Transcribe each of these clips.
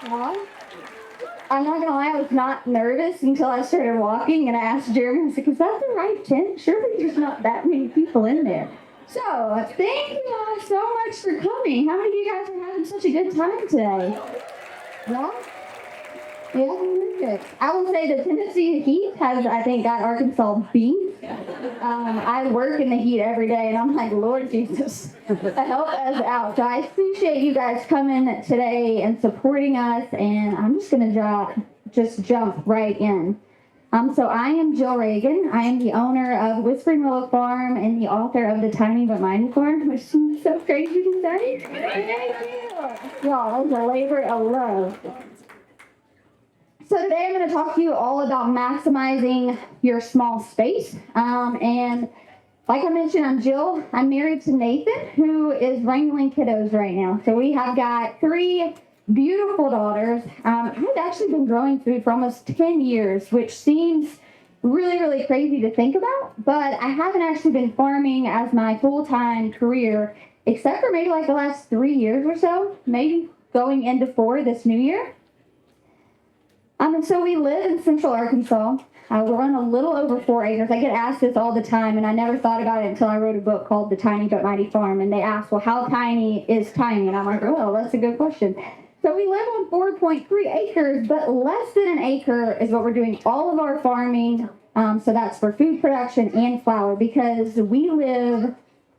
Well, I'm not gonna lie, I was not nervous until I started walking, and I asked Jeremy, I said, is that the right tent? Surely there's not that many people in there. So, thank you all so much for coming. How many of you guys are having such a good time today? Well, yeah, good. I will say the Tennessee heat has, I think, got Arkansas beat. I work in the heat every day, and I'm like, Lord Jesus, help us out. So I appreciate you guys coming today and supporting us, and I'm just going to just jump right in. So I am Jill Ragan. I am the owner of Whispering Willow Farm and the author of the Tiny But Mighty Farm, which seems so crazy to say. Thank you. Y'all, it's a labor of love. So today I'm going to talk to you all about maximizing your small space. And like I mentioned, I'm Jill. I'm married to Nathan, who is wrangling kiddos right now. So we have got 3 beautiful daughters. I've actually been growing food for almost 10 years, which seems really, really crazy to think about. But I haven't actually been farming as my full-time career, except for maybe like the last 3 years or so, maybe going into 4 this new year. And so we live in central Arkansas. We're on a little over 4 acres. I get asked this all the time, and I never thought about it until I wrote a book called The Tiny But Mighty Farm. And they ask, well, how tiny is tiny? And I'm like, oh, that's a good question. So we live on 4.3 acres, but less than an acre is what we're doing all of our farming. So that's for food production and flour, because we live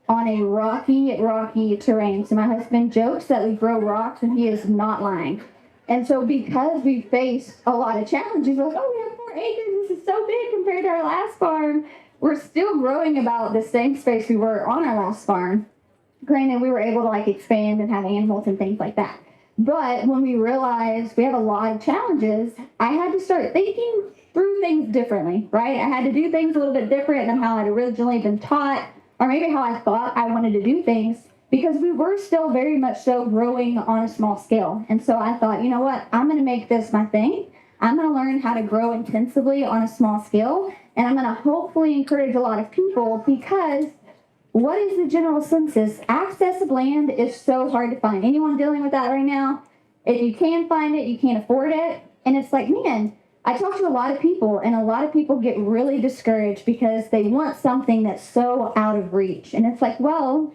on a rocky terrain. So my husband jokes that we grow rocks, and he is not lying. And so because we face a lot of challenges, we're like, oh, we have 4 acres, this is so big compared to our last farm. We're still growing about the same space we were on our last farm. Granted, we were able to like expand and have animals and things like that. But when we realized we have a lot of challenges, I had to start thinking through things differently, right? I had to do things a little bit different than how I'd originally been taught, or maybe how I thought I wanted to do things, because we were still very much so growing on a small scale. And so I thought, you know what, I'm going to make this my thing. I'm going to learn how to grow intensively on a small scale, and I'm going to hopefully encourage a lot of people, because what is the general census? Access of land is so hard to find. Anyone dealing with that right now? If you can find it, you can't afford it. And it's like, man, I talk to a lot of people, and a lot of people get really discouraged because they want something that's so out of reach. And it's like, well,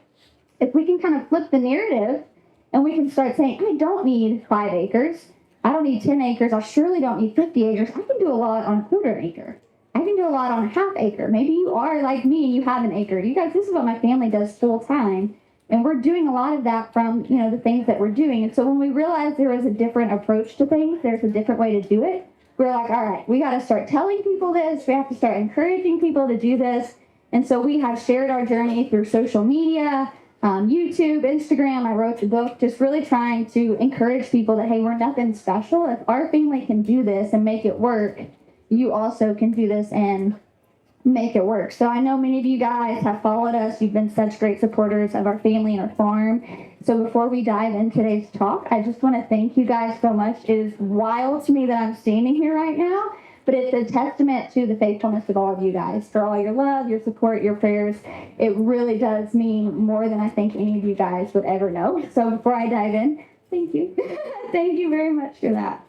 if we can kind of flip the narrative and we can start saying, I don't need 5 acres. I don't need 10 acres. I surely don't need 50 acres. I can do a lot on a quarter acre. I can do a lot on a half acre. Maybe you are like me and you have an acre. You guys, this is what my family does full time. And we're doing a lot of that from, the things that we're doing. And so when we realized there was a different approach to things, there's a different way to do it, we're like, all right, we got to start telling people this. We have to start encouraging people to do this. And so we have shared our journey through social media, YouTube, Instagram. I wrote the book, just really trying to encourage people that, hey, we're nothing special. If our family can do this and make it work, you also can do this and make it work. So I know many of you guys have followed us. You've been such great supporters of our family and our farm. So before we dive into today's talk, I just want to thank you guys so much. It is wild to me that I'm standing here right now, but it's a testament to the faithfulness of all of you guys, for all your love, your support, your prayers. It really does mean more than I think any of you guys would ever know. So before I dive in, thank you. Thank you very much for that.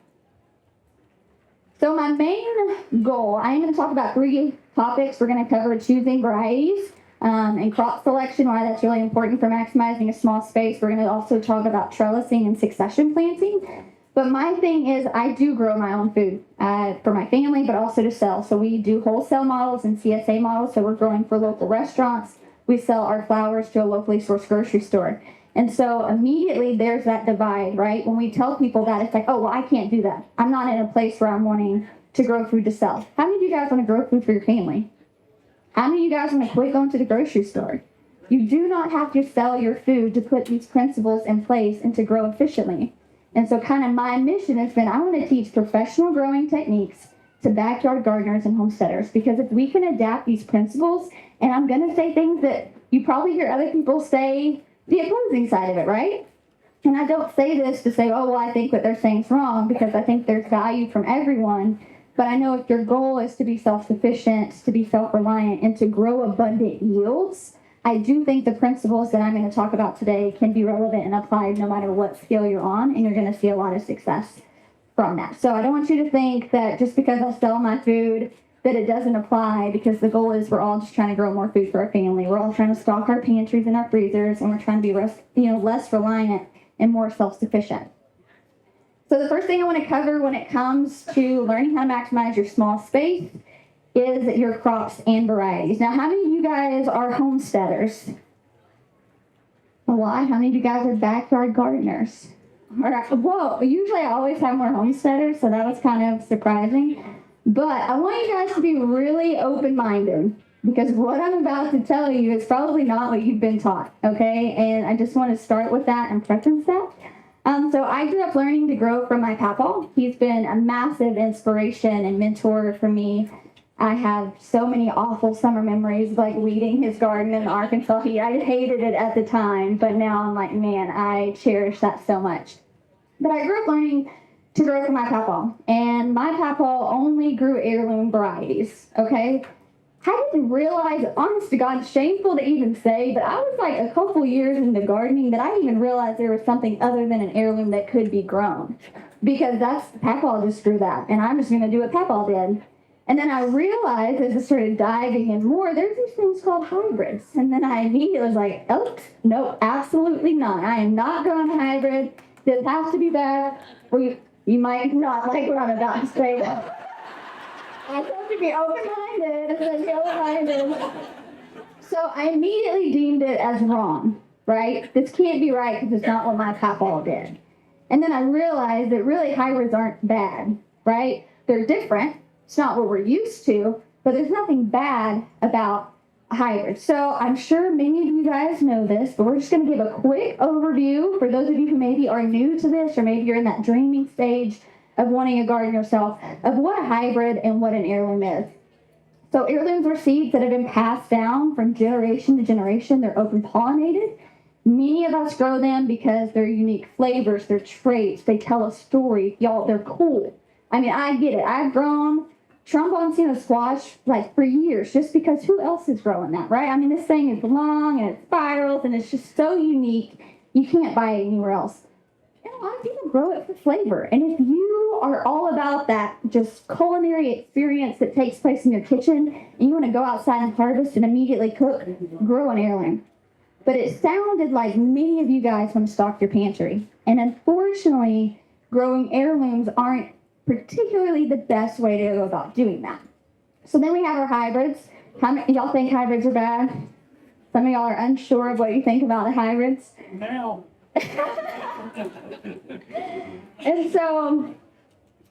So my main goal, I am going to talk about 3 topics. We're going to cover choosing varieties and crop selection, why that's really important for maximizing a small space. We're going to also talk about trellising and succession planting. But my thing is, I do grow my own food for my family, but also to sell. So we do wholesale models and CSA models. So we're growing for local restaurants. We sell our flowers to a locally sourced grocery store. And so immediately there's that divide, right? When we tell people that, it's like, oh, well, I can't do that. I'm not in a place where I'm wanting to grow food to sell. How many of you guys want to grow food for your family? How many of you guys want to quit going to the grocery store? You do not have to sell your food to put these principles in place and to grow efficiently. And so kind of my mission has been, I want to teach professional growing techniques to backyard gardeners and homesteaders, because if we can adapt these principles, and I'm going to say things that you probably hear other people say the opposing side of it, right? And I don't say this to say, oh, well, I think what they're saying is wrong, because I think there's value from everyone. But I know if your goal is to be self-sufficient, to be self-reliant, and to grow abundant yields, I do think the principles that I'm going to talk about today can be relevant and applied no matter what scale you're on, and you're going to see a lot of success from that. So I don't want you to think that just because I sell my food that it doesn't apply, because the goal is we're all just trying to grow more food for our family. We're all trying to stock our pantries and our freezers, and we're trying to be less reliant and more self-sufficient. So the first thing I want to cover when it comes to learning how to maximize your small space is your crops and varieties. Now, how many of you guys are homesteaders? A lot. How many of you guys are backyard gardeners? All right. Whoa, usually I always have more homesteaders, so that was kind of surprising. But I want you guys to be really open-minded, because what I'm about to tell you is probably not what you've been taught, okay? And I just want to start with that and preference that. So I grew up learning to grow from my papa. He's been a massive inspiration and mentor for me. I have so many awful summer memories, like weeding his garden in Arkansas. I hated it at the time, but now I'm like, man, I cherish that so much. But I grew up learning to grow from my papa, and my papa only grew heirloom varieties, okay? I didn't realize, honest to God, shameful to even say, but I was like a couple years into gardening that I didn't even realize there was something other than an heirloom that could be grown. Because Papa just grew that, and I'm just going to do what Papa did. And then I realized as I started diving in more, there's these things called hybrids. And then I immediately was like, oh, no, absolutely not. I am not growing a hybrid. This has to be bad. Or you might not like what I'm about to say, though. I told you to be open-minded. So I immediately deemed it as wrong, right? This can't be right because it's not what my papa did. And then I realized that really hybrids aren't bad, right? They're different. It's not what we're used to, but there's nothing bad about hybrids. So I'm sure many of you guys know this, but we're just going to give a quick overview for those of you who maybe are new to this, or maybe you're in that dreaming stage of wanting a garden yourself, of what a hybrid and what an heirloom is. So heirlooms are seeds that have been passed down from generation to generation. They're open pollinated. Many of us grow them because they're unique flavors, they're traits, they tell a story. Y'all, they're cool. I mean, I get it. I've grown trombone squash like for years just because who else is growing that, right? I mean, this thing is long and it spirals and it's just so unique. You can't buy it anywhere else. And a lot of people grow it for flavor. And if you are all about that just culinary experience that takes place in your kitchen, and you want to go outside and harvest and immediately cook, grow an heirloom. But it sounded like many of you guys want to stock your pantry. And unfortunately, growing heirlooms aren't particularly the best way to go about doing that. So then we have our hybrids. How many y'all think hybrids are bad? Some of y'all are unsure of what you think about the hybrids. No. And so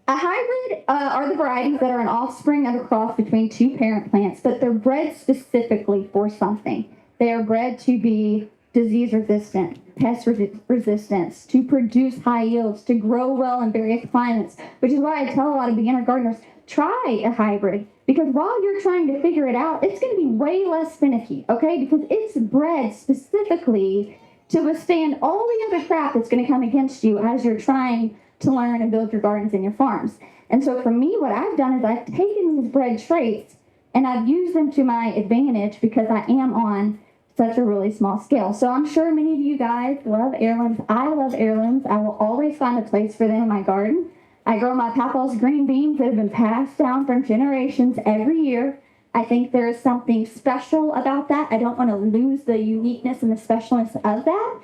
a hybrid are the varieties that are an offspring of a cross between two parent plants, but they're bred specifically for something. They are bred to be disease resistant, pest resistance, to produce high yields, to grow well in various climates, which is why I tell a lot of beginner gardeners, try a hybrid, because while you're trying to figure it out, it's going to be way less finicky, okay? Because it's bred specifically to withstand all the other crap that's going to come against you as you're trying to learn and build your gardens and your farms. And so for me, what I've done is I've taken these bred traits and I've used them to my advantage because I am on such a really small scale. So I'm sure many of you guys love heirlooms. I love heirlooms. I will always find a place for them in my garden. I grow my papa's green beans that have been passed down from generations every year. I think there is something special about that. I don't want to lose the uniqueness and the specialness of that,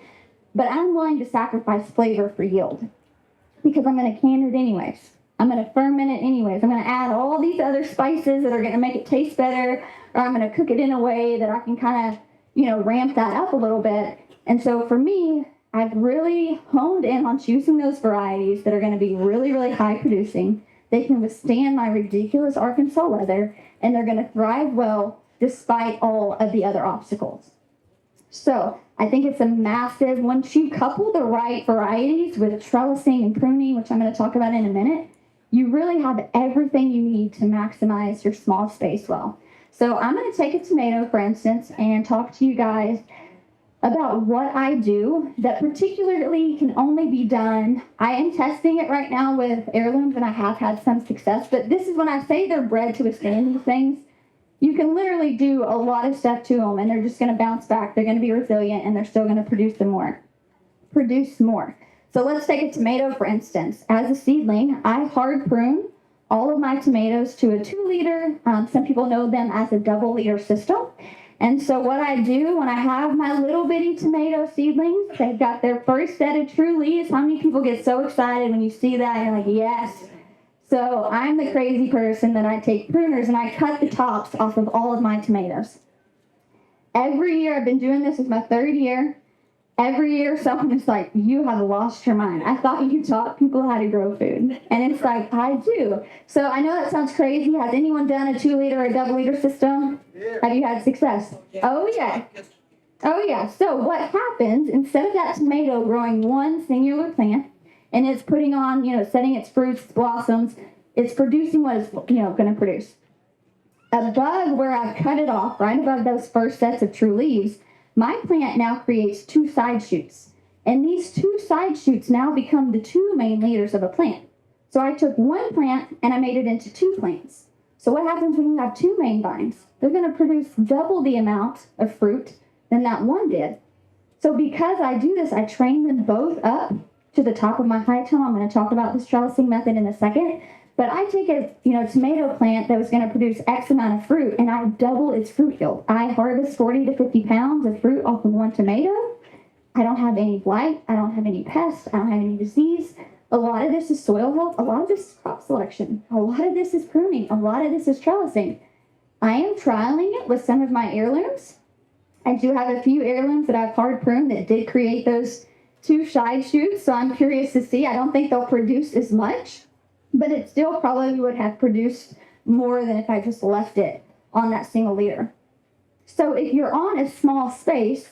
but I'm willing to sacrifice flavor for yield because I'm going to can it anyways. I'm going to ferment it anyways. I'm going to add all these other spices that are going to make it taste better, or I'm going to cook it in a way that I can kind of, ramp that up a little bit. And so for me, I've really honed in on choosing those varieties that are going to be really, really high producing. They can withstand my ridiculous Arkansas weather, and they're going to thrive well despite all of the other obstacles. So I think it's a massive, once you couple the right varieties with trellising and pruning, which I'm going to talk about in a minute, you really have everything you need to maximize your small space well. So I'm going to take a tomato, for instance, and talk to you guys about what I do that particularly can only be done. I am testing it right now with heirlooms, and I have had some success, but this is when I say they're bred to withstand these things. You can literally do a lot of stuff to them, and they're just going to bounce back. They're going to be resilient, and they're still going to produce more. So let's take a tomato, for instance. As a seedling, I hard prune all of my tomatoes to a 2-liter. Some people know them as a double-liter system. And so what I do when I have my little bitty tomato seedlings, they've got their first set of true leaves. How many people get so excited when you see that? You're like, yes. So I'm the crazy person that I take pruners and I cut the tops off of all of my tomatoes. Every year, I've been doing this, is my 3rd year. Every year, someone is like, you have lost your mind. I thought you taught people how to grow food. And it's like, I do. So I know that sounds crazy. Has anyone done a 2-liter or double-liter system? Yeah. Have you had success? Oh, yeah. Oh, yeah. So what happens, instead of that tomato growing one singular plant, and it's putting on, setting its fruits, its blossoms, it's producing what it's, going to produce. Above where I've cut it off, right above those first sets of true leaves, my plant now creates 2 side shoots. And these 2 side shoots now become the 2 main leaders of a plant. So I took one plant and I made it into 2 plants. So what happens when you have 2 main vines? They're going to produce double the amount of fruit than that one did. So because I do this, I train them both up to the top of my high tunnel. I'm going to talk about this trellising method in a second. But I take a tomato plant that was going to produce X amount of fruit, and I double its fruit yield. I harvest 40 to 50 pounds of fruit off of one tomato. I don't have any blight. I don't have any pests. I don't have any disease. A lot of this is soil health. A lot of this is crop selection. A lot of this is pruning. A lot of this is trellising. I am trialing it with some of my heirlooms. I do have a few heirlooms that I've hard pruned that did create those 2 side shoots, so I'm curious to see. I don't think they'll produce as much, but it still probably would have produced more than if I just left it on that single liter. So if you're on a small space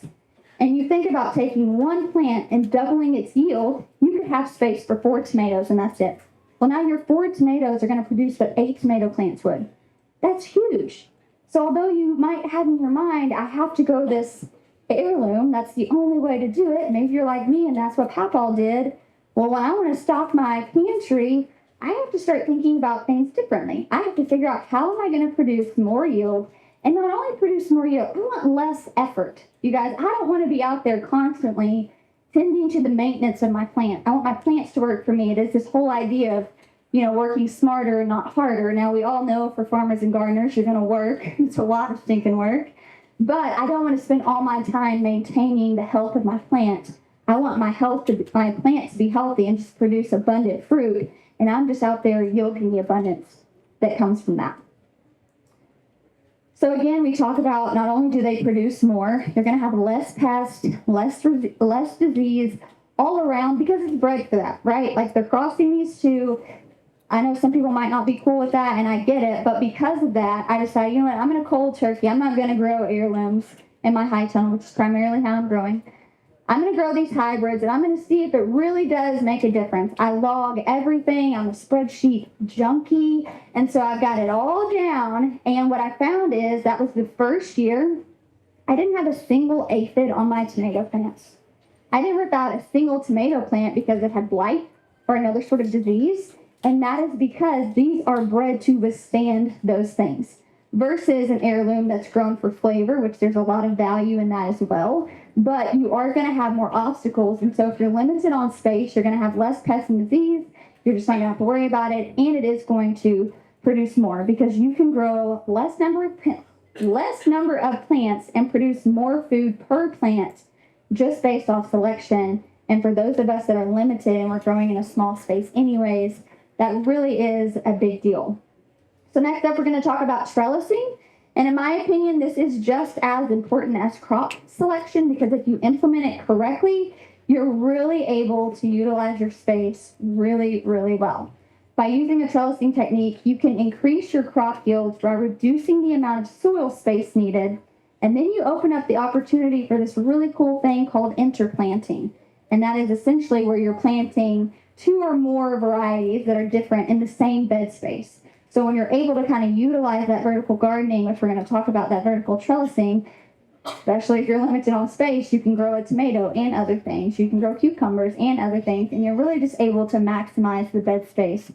and you think about taking one plant and doubling its yield, you could have space for 4 tomatoes and that's it. Well, now your 4 tomatoes are going to produce what 8 tomato plants would. That's huge. So although you might have in your mind, I have to grow this heirloom, that's the only way to do it. Maybe you're like me and that's what Papa did. Well, when I want to stock my pantry, I have to start thinking about things differently. I have to figure out how am I going to produce more yield, and not only produce more yield, I want less effort. You guys, I don't want to be out there constantly tending to the maintenance of my plant. I want my plants to work for me. It is this whole idea of, working smarter and not harder. Now, we all know for farmers and gardeners, you're going to work. It's a lot of stinking work. But I don't want to spend all my time maintaining the health of my plant. I want my plant to be healthy and just produce abundant fruit. And I'm just out there yielding the abundance that comes from that. So again, we talk about not only do they produce more, they're going to have less pest, less disease all around because it's bred for that, right? Like they're crossing these 2. I know some people might not be cool with that, and I get it. But because of that, I decided, I'm going to cold turkey. I'm not going to grow heirlooms in my high tunnel, which is primarily how I'm growing. I'm going to grow these hybrids, and I'm going to see if it really does make a difference. I log everything. I'm a spreadsheet junkie, and so I've got it all down. And what I found is that was the first year I didn't have a single aphid on my tomato plants. I didn't rip out a single tomato plant because it had blight or another sort of disease, and that is because these are bred to withstand those things. Versus an heirloom that's grown for flavor, which there's a lot of value in that as well. But you are going to have more obstacles. And so if you're limited on space, you're going to have less pests and disease. You're just not going to have to worry about it. And it is going to produce more because you can grow less number of plants and produce more food per plant just based off selection. And for those of us that are limited and we're growing in a small space anyways, that really is a big deal. So next up, we're going to talk about trellising. And in my opinion, this is just as important as crop selection because if you implement it correctly, you're really able to utilize your space really, really well. By using a trellising technique, you can increase your crop yields by reducing the amount of soil space needed. And then you open up the opportunity for this really cool thing called interplanting. And that is essentially where you're planting 2 or more varieties that are different in the same bed space. So when you're able to kind of utilize that vertical gardening, which we're going to talk about, that vertical trellising, especially if you're limited on space, you can grow a tomato and other things. You can grow cucumbers and other things, and you're really just able to maximize the bed space.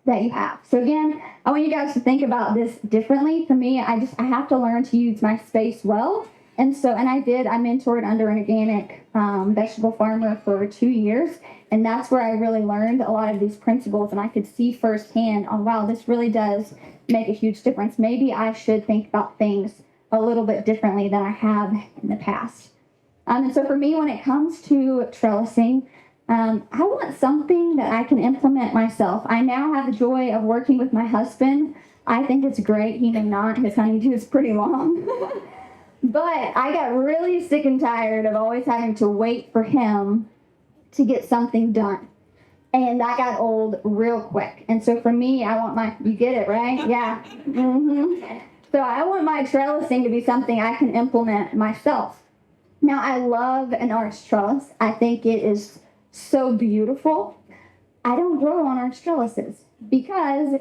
that you have. So again, I want you guys to think about this differently. For me, I have to learn to use my space well. And I mentored under an organic vegetable farmer for 2 years. And that's where I really learned a lot of these principles. And I could see firsthand, oh, wow, this really does make a huge difference. Maybe I should think about things a little bit differently than I have in the past. And so for me, when it comes to trellising, I want something that I can implement myself. I now have the joy of working with my husband. I think it's great. He may not. His honeydew is pretty long. But I got really sick and tired of always having to wait for him to get something done. And that got old real quick. And so for me, I want you get it, right? Yeah. Mm-hmm. So I want my trellising to be something I can implement myself. Now, I love an arch trellis. I think it is so beautiful. I don't grow on arch trellises because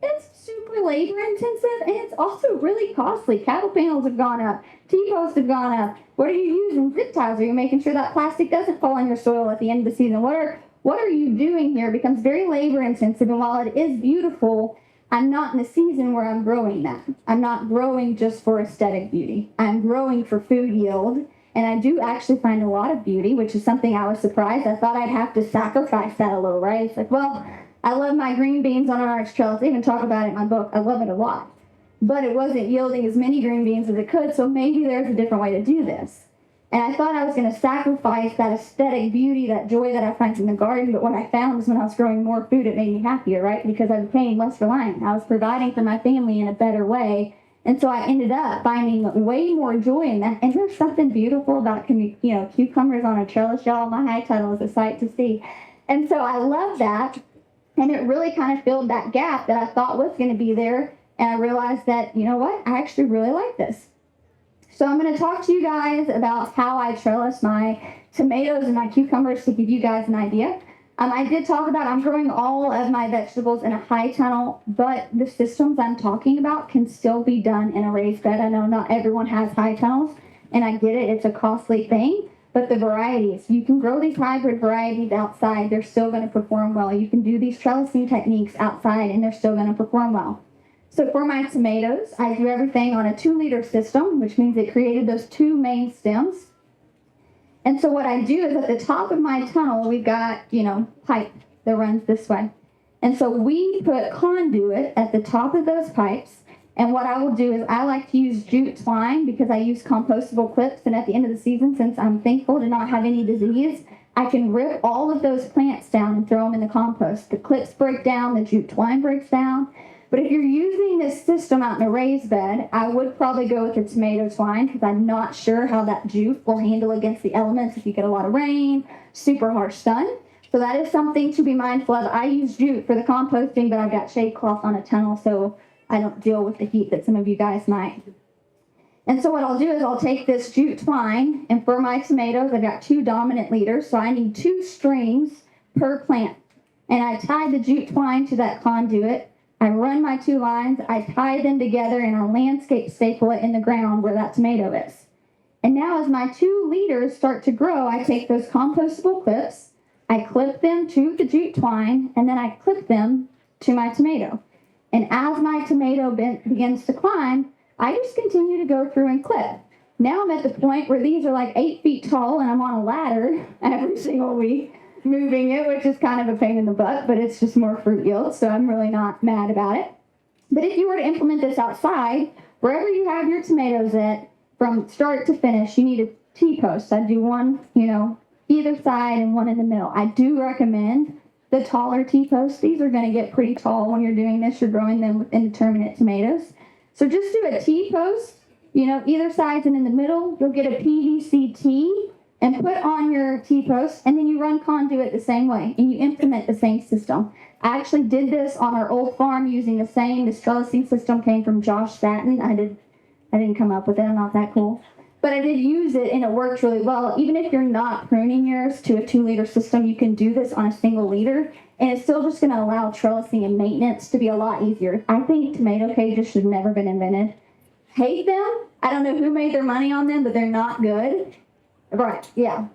it's super labor intensive and it's also really costly. Cattle panels have gone up. T-posts have gone up. What are you using? Zip ties? Are you making sure that plastic doesn't fall in your soil at the end of the season? What are you doing here? It becomes very labor intensive, and while it is beautiful, I'm not in a season where I'm growing that. I'm not growing just for aesthetic beauty. I'm growing for food yield. And I do actually find a lot of beauty, which is something I was surprised. I thought I'd have to sacrifice that a little, right? It's like, well, I love my green beans on an arch trellis. I even talk about it in my book. I love it a lot. But it wasn't yielding as many green beans as it could, so maybe there's a different way to do this. And I thought I was going to sacrifice that aesthetic beauty, that joy that I find in the garden, but what I found is when I was growing more food, it made me happier, right? Because I was paying less reliant. I was providing for my family in a better way. And so I ended up finding way more joy in that. And there's something beautiful about, cucumbers on a trellis, y'all. My high tunnel is a sight to see. And so I love that. And it really kind of filled that gap that I thought was going to be there. And I realized that, you know what? I actually really like this. So I'm going to talk to you guys about how I trellis my tomatoes and my cucumbers to give you guys an idea. I did talk about I'm growing all of my vegetables in a high tunnel, but the systems I'm talking about can still be done in a raised bed. I know not everyone has high tunnels, and I get it. It's a costly thing, but the varieties, you can grow these hybrid varieties outside. They're still going to perform well. You can do these trellising techniques outside, and they're still going to perform well. So for my tomatoes, I do everything on a 2-liter system, which means it created those 2 main stems. And so what I do is at the top of my tunnel, we've got, pipe that runs this way. And so we put conduit at the top of those pipes. And what I will do is I like to use jute twine because I use compostable clips. And at the end of the season, since I'm thankful to not have any disease, I can rip all of those plants down and throw them in the compost. The clips break down, the jute twine breaks down. But if you're using this system out in a raised bed, I would probably go with the tomato twine because I'm not sure how that jute will handle against the elements if you get a lot of rain, super harsh sun. So that is something to be mindful of. I use jute for the composting, but I've got shade cloth on a tunnel so I don't deal with the heat that some of you guys might. And so what I'll do is I'll take this jute twine, and for my tomatoes, I've got 2 dominant leaders, so I need 2 strings per plant. And I tie the jute twine to that conduit. I run my 2 lines, I tie them together, and I landscape staple it in the ground where that tomato is. And now as my 2 leaders start to grow, I take those compostable clips, I clip them to the jute twine, and then I clip them to my tomato. And as my tomato begins to climb, I just continue to go through and clip. Now I'm at the point where these are like 8 feet tall, and I'm on a ladder every single week, moving it, which is kind of a pain in the butt, but it's just more fruit yield, so I'm really not mad about it. But if you were to implement this outside, wherever you have your tomatoes at, from start to finish, you need a T-post. I do one, either side and one in the middle. I do recommend the taller T-posts. These are going to get pretty tall when you're doing this. You're growing them with indeterminate tomatoes. So just do a T-post, either sides, and in the middle, you'll get a PVC T and put on your T-post, and then you run conduit the same way, and you implement the same system. I actually did this on our old farm using this trellising system came from Josh Satin. I didn't come up with it. I'm not that cool. But I did use it, and it worked really well. Even if you're not pruning yours to a 2-liter system, you can do this on a single liter, and it's still just going to allow trellising and maintenance to be a lot easier. I think tomato cages should have never been invented. Hate them. I don't know who made their money on them, but they're not good. Right, yeah.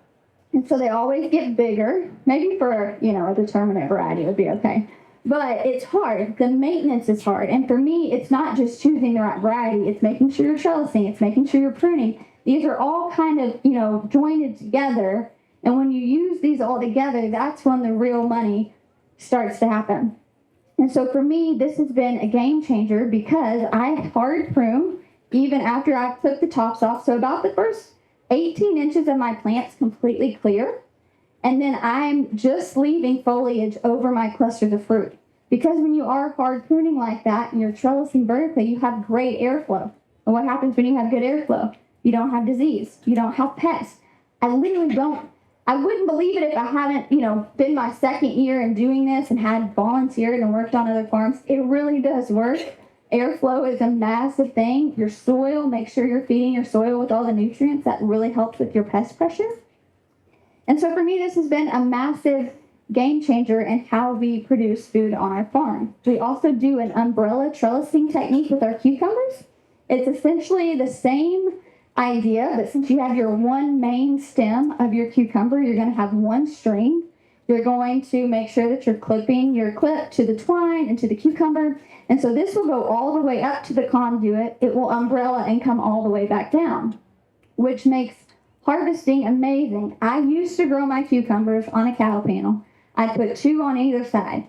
And so they always get bigger. Maybe for, a determinate variety would be okay. But it's hard. The maintenance is hard. And for me, it's not just choosing the right variety. It's making sure you're trellising. It's making sure you're pruning. These are all kind of, jointed together. And when you use these all together, that's when the real money starts to happen. And so for me, this has been a game changer because I hard prune even after I took the tops off. So about the first 18 inches of my plant's completely clear. And then I'm just leaving foliage over my clusters of fruit. Because when you are hard pruning like that and you're trellising vertically, you have great airflow. And what happens when you have good airflow? You don't have disease. You don't have pests. I wouldn't believe it if I hadn't, been my second year in doing this and had volunteered and worked on other farms. It really does work. Airflow is a massive thing. Your soil, make sure you're feeding your soil with all the nutrients. That really helps with your pest pressure. And so for me, this has been a massive game changer in how we produce food on our farm. We also do an umbrella trellising technique with our cucumbers. It's essentially the same idea, but since you have your one main stem of your cucumber, you're going to have one string. You're going to make sure that you're clipping your clip to the twine and to the cucumber. And so this will go all the way up to the conduit. It will umbrella and come all the way back down, which makes harvesting amazing. I used to grow my cucumbers on a cattle panel. I put 2 on either side.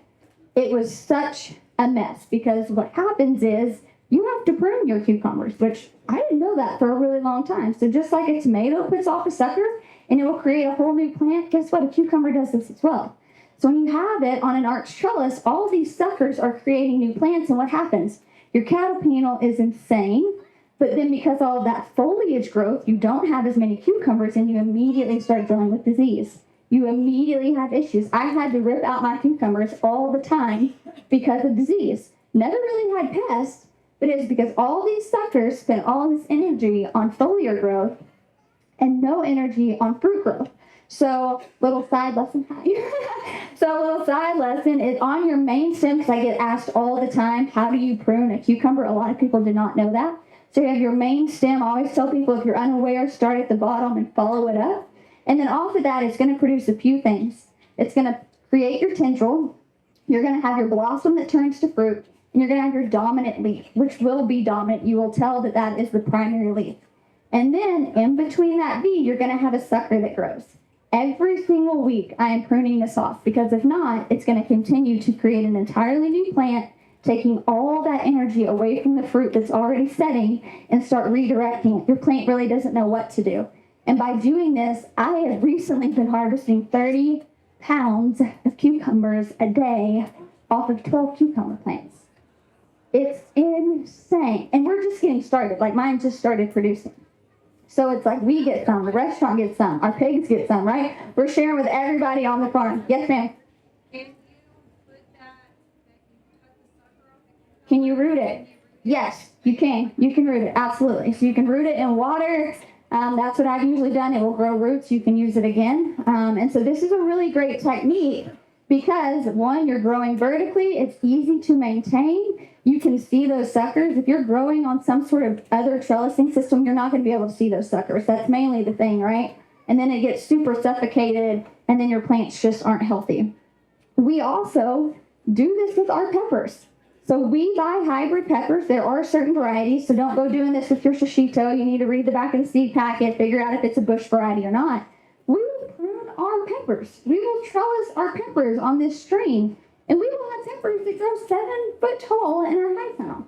It was such a mess because what happens is you have to prune your cucumbers, which I didn't know that for a really long time. So just like a tomato puts off a sucker and it will create a whole new plant, guess what? A cucumber does this as well. So when you have it on an arched trellis, all these suckers are creating new plants, and what happens? Your cattle panel is insane, but then because all of that foliage growth, you don't have as many cucumbers and you immediately start dealing with disease. You immediately have issues. I had to rip out my cucumbers all the time because of disease. Never really had pests, but it's because all these suckers spend all this energy on foliar growth and no energy on fruit growth. So little side lesson is on your main stem, because I get asked all the time, how do you prune a cucumber? A lot of people do not know that. So you have your main stem. I always tell people, if you're unaware, start at the bottom and follow it up. And then off of that, it's going to produce a few things. It's going to create your tendril. You're going to have your blossom that turns to fruit. And you're going to have your dominant leaf, which will be dominant. You will tell that that is the primary leaf. And then in between that V, you're going to have a sucker that grows. Every single week, I am pruning this off, because if not, it's going to continue to create an entirely new plant, taking all that energy away from the fruit that's already setting and start redirecting it. Your plant really doesn't know what to do. And by doing this, I have recently been harvesting 30 pounds of cucumbers a day off of 12 cucumber plants. It's insane. And we're just getting started. Like, mine just started producing. So it's like we get some, the restaurant gets some, our pigs get some, right? We're sharing with everybody on the farm. Yes, ma'am? Can you root it? Yes, you can. You can root it, absolutely. So you can root it in water. That's what I've usually done. It will grow roots. You can use it again. And so this is a really great technique because, one, you're growing vertically. It's easy to maintain. You can see those suckers. If you're growing on some sort of other trellising system, you're not going to be able to see those suckers. That's mainly the thing, right? And then it gets super suffocated, and then your plants just aren't healthy. We also do this with our peppers. So we buy hybrid peppers. There are certain varieties, so don't go doing this with your shishito. You need to read the back of the seed packet, figure out if it's a bush variety or not. We will prune our peppers. We will trellis our peppers on this string, and we will have peppers that grow 7 foot tall in our high tunnel,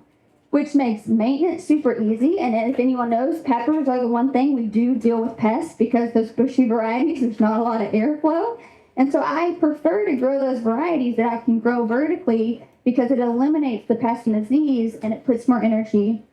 which makes maintenance super easy. And if anyone knows, peppers are the one thing we do deal with pests, because those bushy varieties, there's not a lot of airflow. And so I prefer to grow those varieties that I can grow vertically, because it eliminates the pest and disease and it puts more energy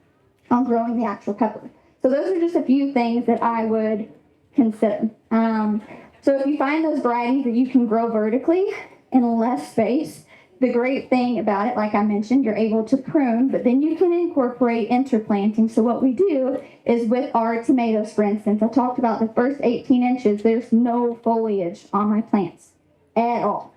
on growing the actual pepper. So those are just a few things that I would consider. So if you find those varieties that you can grow vertically in less space, the great thing about it, like I mentioned, you're able to prune, but then you can incorporate interplanting. So what we do is with our tomatoes, for instance, I talked about the first 18 inches, there's no foliage on my plants at all.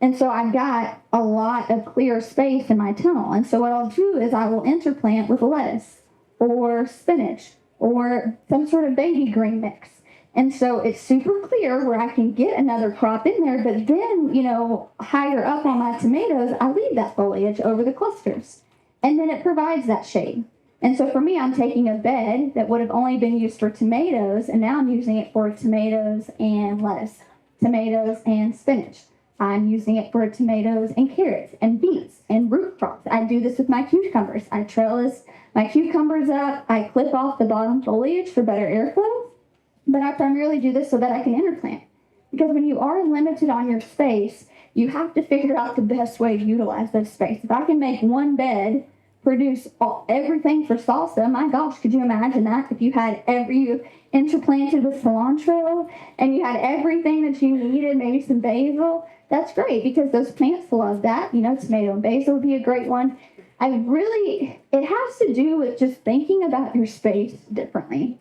And so I've got a lot of clear space in my tunnel. And so what I'll do is I will interplant with lettuce or spinach or some sort of baby green mix. And so it's super clear where I can get another crop in there, but then, higher up on my tomatoes, I leave that foliage over the clusters. And then it provides that shade. And so for me, I'm taking a bed that would have only been used for tomatoes, and now I'm using it for tomatoes and lettuce, tomatoes and spinach. I'm using it for tomatoes and carrots and beets and root crops. I do this with my cucumbers. I trellis my cucumbers up. I clip off the bottom foliage for better airflow. But I primarily do this so that I can interplant. Because when you are limited on your space, you have to figure out the best way to utilize that space. If I can make one bed produce everything for salsa, my gosh, could you imagine that? If you had you interplanted with cilantro and you had everything that you needed, maybe some basil, that's great because those plants love that. Tomato and basil would be a great one. It has to do with just thinking about your space differently.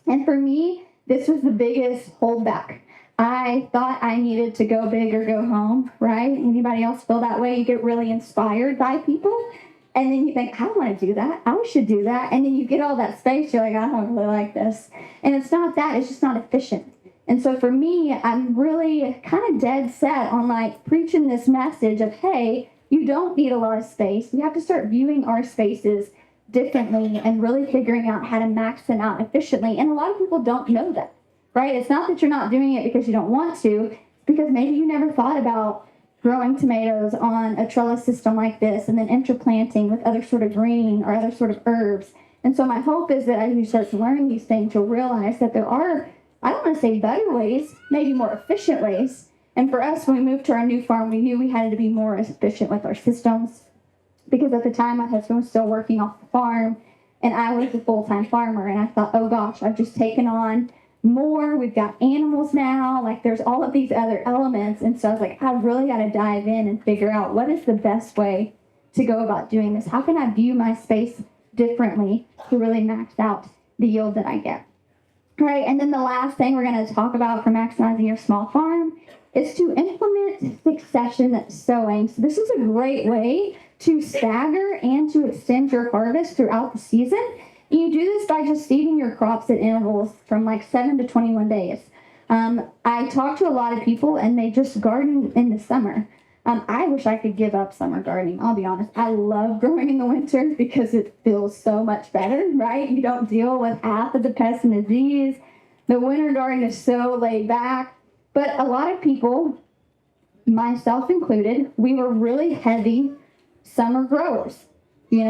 And for me, this was the biggest holdback. I thought I needed to go big or go home, right? Anybody else feel that way? You get really inspired by people, and then you think, I want to do that. I should do that. And then you get all that space. You're like, I don't really like this. And it's not that. It's just not efficient. And so for me, I'm really kind of dead set on preaching this message of, hey, you don't need a lot of space. We have to start viewing our spaces differently and really figuring out how to max them out efficiently. And a lot of people don't know that, right? It's not that you're not doing it because you don't want to, it's because maybe you never thought about growing tomatoes on a trellis system like this and then interplanting with other sort of green or other sort of herbs. And so my hope is that as you start to learn these things, you'll realize that there are, I don't want to say better ways, maybe more efficient ways. And for us, when we moved to our new farm, we knew we had to be more efficient with our systems. Because at the time, my husband was still working off the farm, and I was a full-time farmer. And I thought, oh gosh, I've just taken on more. We've got animals now. There's all of these other elements. And so I was like, I've really got to dive in and figure out what is the best way to go about doing this. How can I view my space differently to really max out the yield that I get? All right, and then the last thing we're going to talk about for maximizing your small farm is to implement succession sowing. So this is a great way to stagger and to extend your harvest throughout the season. You do this by just seeding your crops at intervals from 7 to 21 days. I talk to a lot of people and they just garden in the summer. I wish I could give up summer gardening, I'll be honest. I love growing in the winter because it feels so much better, right? You don't deal with half of the pests and disease. The winter garden is so laid back. But a lot of people, myself included, we were really heavy summer growers. You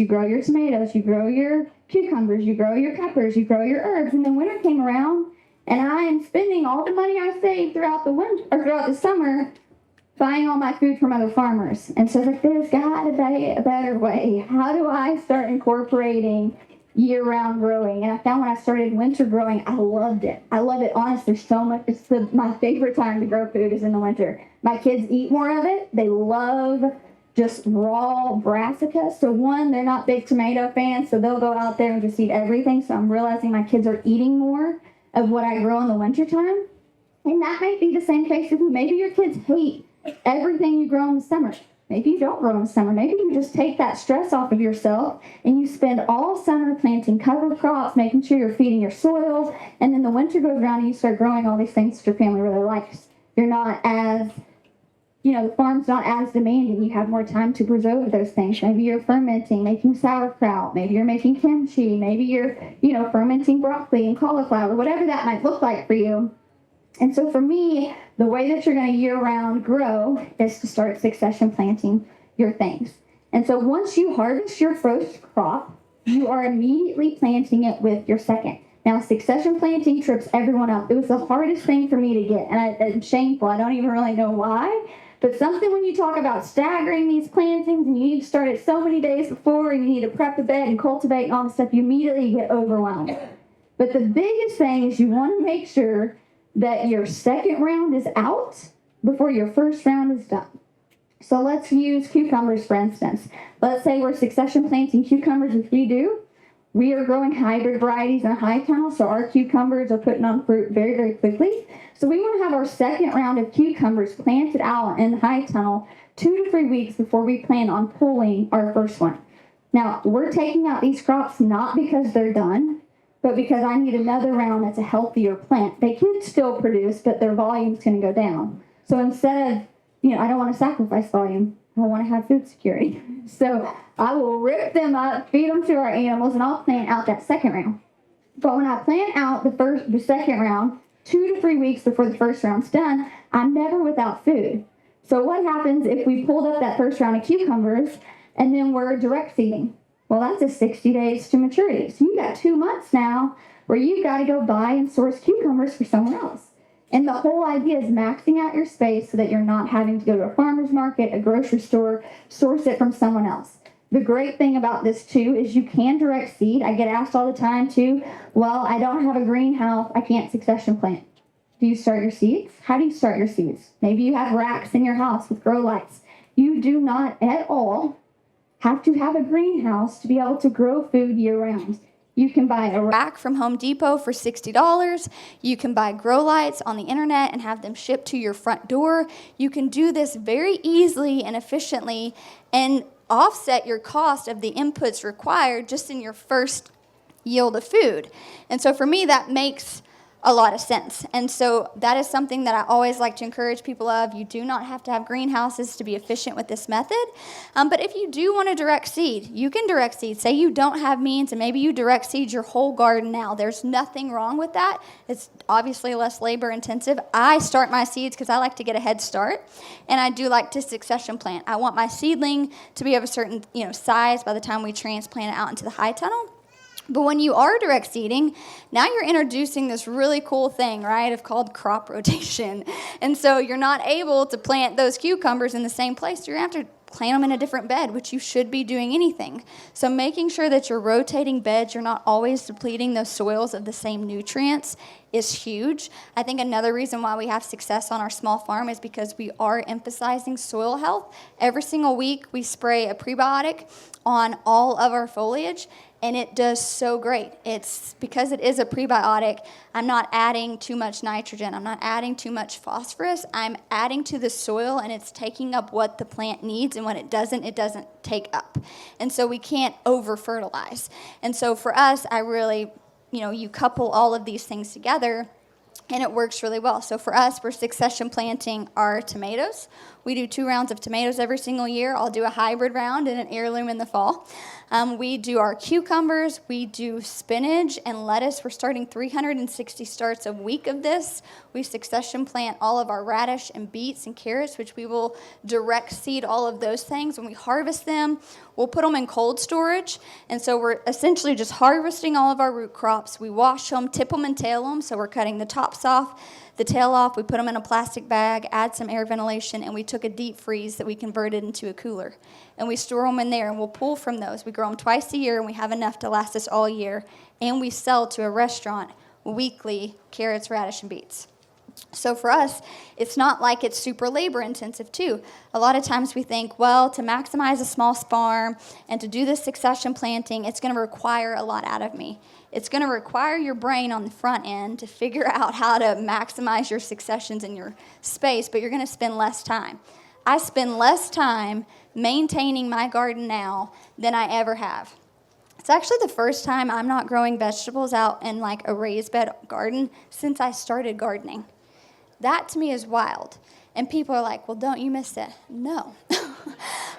grow your tomatoes, you grow your cucumbers, you grow your peppers, you grow your herbs, and then winter came around, and I am spending all the money I saved throughout the winter or throughout the summer buying all my food from other farmers. And so there's got to be a better way. How do I start incorporating year-round growing? And I found when I started winter growing, I loved it. I love it honestly so much. My favorite time to grow food is in the winter. My kids eat more of it. They love just raw brassicas. So one, they're not big tomato fans, so they'll go out there and just eat everything. So I'm realizing my kids are eating more of what I grow in the wintertime. And that might be the same case with you. Maybe your kids hate everything you grow in the summer. Maybe you don't grow in the summer. Maybe you just take that stress off of yourself and you spend all summer planting cover crops, making sure you're feeding your soils, and then the winter goes around and you start growing all these things that your family really likes. You're not as, the farm's not as demanding. You have more time to preserve those things. Maybe you're fermenting, making sauerkraut. Maybe you're making kimchi. Maybe you're, fermenting broccoli and cauliflower, whatever that might look like for you. And so for me, the way that you're going to year-round grow is to start succession planting your things. And so once you harvest your first crop, you are immediately planting it with your second. Now, succession planting trips everyone up. It was the hardest thing for me to get, and it's shameful. I don't even really know why. But something when you talk about staggering these plantings, and you need to start it so many days before, and you need to prep the bed and cultivate and all this stuff, you immediately get overwhelmed. But the biggest thing is you want to make sure that your second round is out before your first round is done. So let's use cucumbers, for instance. Let's say we're succession planting cucumbers, which we do. We are growing hybrid varieties in a high tunnel, so our cucumbers are putting on fruit very, very quickly. So we want to have our second round of cucumbers planted out in the high tunnel 2 to 3 weeks before we plan on pulling our first one. Now, we're taking out these crops not because they're done, but because I need another round that's a healthier plant. They can still produce, but their volume's going to go down. So instead of, I don't want to sacrifice volume. I want to have food security. So I will rip them up, feed them to our animals, and I'll plant out that second round. But when I plant out the second round, 2 to 3 weeks before the first round's done, I'm never without food. So what happens if we pulled up that first round of cucumbers and then we're direct seeding? Well, that's a 60 days to maturity. So you got 2 months now where you've got to go buy and source cucumbers for someone else. And the whole idea is maxing out your space so that you're not having to go to a farmer's market, a grocery store, source it from someone else. The great thing about this, too, is you can direct seed. I get asked all the time, too, well, I don't have a greenhouse. I can't succession plant. Do you start your seeds? How do you start your seeds? Maybe you have racks in your house with grow lights. You do not at all have to have a greenhouse to be able to grow food year-round. You can buy a rack from Home Depot for $60. You can buy grow lights on the internet and have them shipped to your front door. You can do this very easily and efficiently and offset your cost of the inputs required just in your first yield of food. And so for me, that makes a lot of sense. And so that is something that I always like to encourage people of. You do not have to have greenhouses to be efficient with this method. But if you do want to direct seed, you can direct seed. Say you don't have means and maybe you direct seed your whole garden now. There's nothing wrong with that. It's obviously less labor intensive. I start my seeds because I like to get a head start. And I do like to succession plant. I want my seedling to be of a certain size by the time we transplant it out into the high tunnel. But when you are direct seeding, now you're introducing this really cool thing, right, called crop rotation. And so you're not able to plant those cucumbers in the same place. You're going to have to plant them in a different bed, which you should be doing anything. So making sure that you're rotating beds, you're not always depleting those soils of the same nutrients is huge. I think another reason why we have success on our small farm is because we are emphasizing soil health. Every single week we spray a prebiotic on all of our foliage, and it does so great. It's because it is a prebiotic, I'm not adding too much nitrogen. I'm not adding too much phosphorus. I'm adding to the soil, and it's taking up what the plant needs, and when it doesn't take up. And so we can't over-fertilize. And so for us, I really, you couple all of these things together, and it works really well. So for us, we're succession planting our tomatoes. We do 2 rounds of tomatoes every single year. I'll do a hybrid round and an heirloom in the fall. We do our cucumbers. We do spinach and lettuce. We're starting 360 starts a week of this. We succession plant all of our radish and beets and carrots, which we will direct seed all of those things. When we harvest them, we'll put them in cold storage. And so we're essentially just harvesting all of our root crops. We wash them, tip them, and tail them. So we're cutting the tops off, the tail off. We put them in a plastic bag, add some air ventilation, and we took a deep freeze that we converted into a cooler. And we store them in there, and we'll pull from those. We grow them twice a year, and we have enough to last us all year. And we sell to a restaurant weekly carrots, radish, and beets. So for us, it's not like it's super labor intensive too. A lot of times we think, well, to maximize a small farm and to do this succession planting, it's going to require a lot out of me. It's going to require your brain on the front end to figure out how to maximize your successions in your space, but you're going to spend less time. I spend less time maintaining my garden now than I ever have. It's actually the first time I'm not growing vegetables out in like a raised bed garden since I started gardening. That to me is wild. And people are like, well, don't you miss it? No.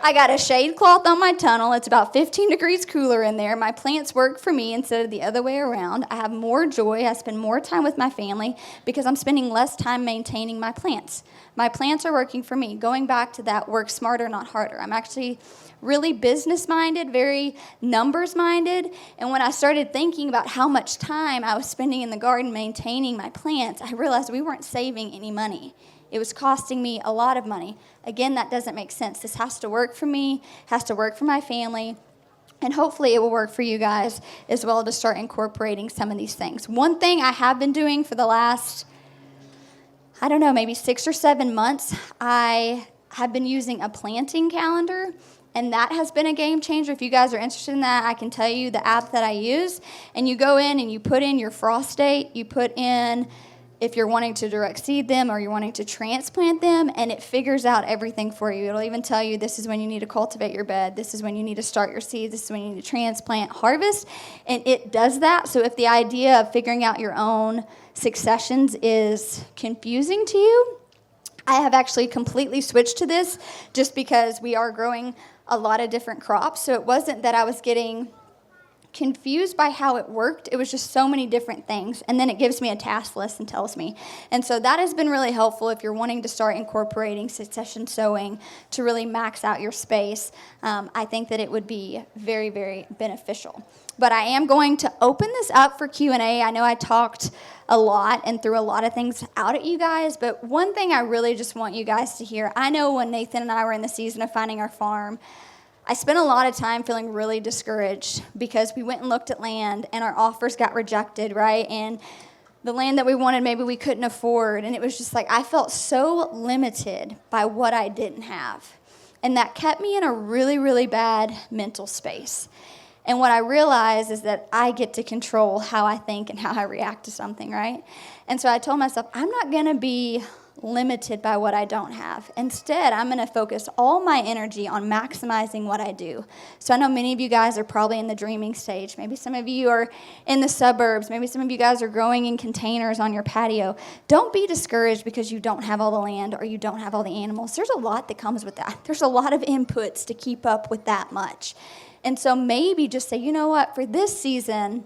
I got a shade cloth on my tunnel. It's about 15 degrees cooler in there. My plants work for me instead of the other way around. I have more joy. I spend more time with my family because I'm spending less time maintaining my plants. My plants are working for me. Going back to that work smarter, not harder. I'm actually really business-minded, very numbers-minded. And when I started thinking about how much time I was spending in the garden maintaining my plants, I realized we weren't saving any money. It was costing me a lot of money. Again, that doesn't make sense. This has to work for me, has to work for my family, and hopefully it will work for you guys as well to start incorporating some of these things. One thing I have been doing for the last, maybe 6 or 7 months, I have been using a planting calendar, and that has been a game changer. If you guys are interested in that, I can tell you the app that I use. And you go in and you put in your frost date, you put in if you're wanting to direct seed them or you're wanting to transplant them, and it figures out everything for you. It'll even tell you this is when you need to cultivate your bed, this is when you need to start your seeds, this is when you need to transplant, harvest, and it does that. So if the idea of figuring out your own successions is confusing to you, I have actually completely switched to this just because we are growing a lot of different crops. So it wasn't that I was getting confused by how it worked. It was just so many different things. And then it gives me a task list and tells me. And so that has been really helpful if you're wanting to start incorporating succession sowing to really max out your space. I think that it would be very, very beneficial. But I am going to open this up for Q&A. I know I talked a lot and threw a lot of things out at you guys, but one thing I really just want you guys to hear, I know when Nathan and I were in the season of finding our farm, I spent a lot of time feeling really discouraged because we went and looked at land and our offers got rejected, right? And the land that we wanted, maybe we couldn't afford. And it was just like I felt so limited by what I didn't have. And that kept me in a really, really bad mental space. And what I realized is that I get to control how I think and how I react to something, right? And so I told myself, I'm not going to be limited by what I don't have. Instead, I'm going to focus all my energy on maximizing what I do. So I know many of you guys are probably in the dreaming stage. Maybe some of you are in the suburbs. Maybe some of you guys are growing in containers on your patio. Don't be discouraged because you don't have all the land or you don't have all the animals. There's a lot that comes with that. There's a lot of inputs to keep up with that much. And so maybe just say, you know what, for this season,